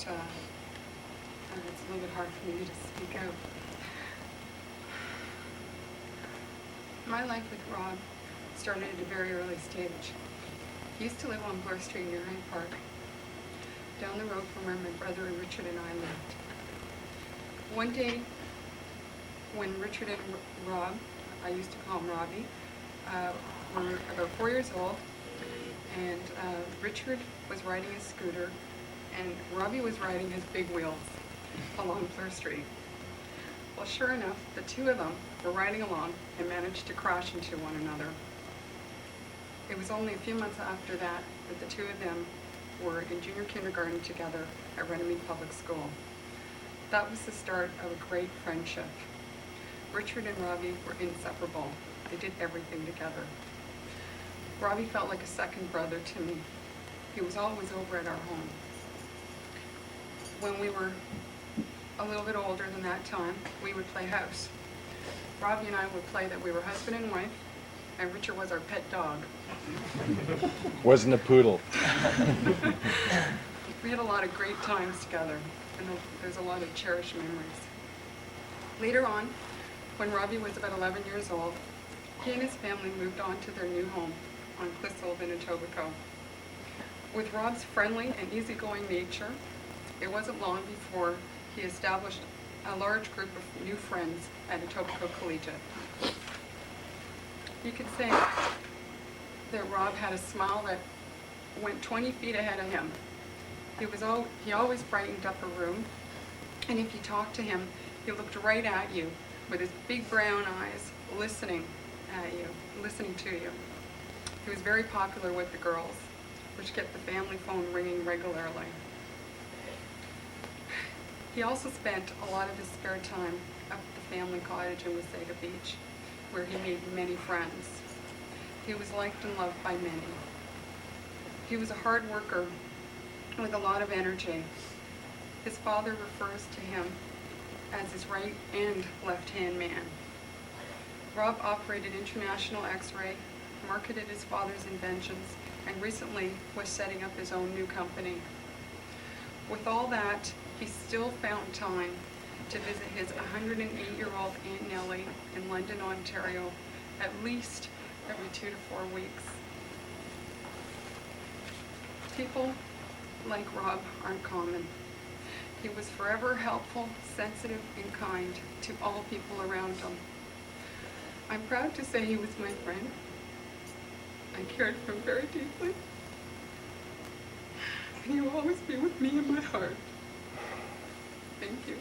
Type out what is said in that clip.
it's a little bit hard for me to speak out. My life with Rob started at a very early stage. He used to live on Bloor Street near Hyde Park, down the road from where my brother and Richard and I lived. One day, when Richard and Rob, I used to call him Robbie, were about 4 years old, and Richard was riding his scooter, and Robbie was riding his big wheels along Bloor Street. Well, sure enough, the two of them were riding along and managed to crash into one another. It was only a few months after that that the two of them were in junior kindergarten together at Runnymede Public School. That was the start of a great friendship. Richard and Robbie were inseparable. They did everything together. Robbie felt like a second brother to me. He was always over at our home. When we were a little bit older than that time, we would play house. Robbie and I would play that we were husband and wife, and Richard was our pet dog. Wasn't a poodle. We had a lot of great times together, and there's a lot of cherished memories. Later on, when Robbie was about 11 years old, he and his family moved on to their new home on Clissold in Etobicoke. With Rob's friendly and easygoing nature, it wasn't long before he established a large group of new friends at Etobicoke Collegiate. You could say that Rob had a smile that went 20 feet ahead of him. He always brightened up a room, and if you talked to him, he looked right at you with his big brown eyes, listening to you. He was very popular with the girls, which kept the family phone ringing regularly. He also spent a lot of his spare time up at the family cottage in Wasaga Beach, where he made many friends. He was liked and loved by many. He was a hard worker with a lot of energy. His father refers to him as his right and left-hand man. Rob operated International X-Ray, marketed his father's inventions, and recently was setting up his own new company. With all that, he still found time to visit his 108-year-old Aunt Nellie in London, Ontario, at least every 2 to 4 weeks. People like Rob aren't common. He was forever helpful, sensitive, and kind to all people around him. I'm proud to say he was my friend. I cared for him very deeply. And he will always be with me in my heart. Thank you.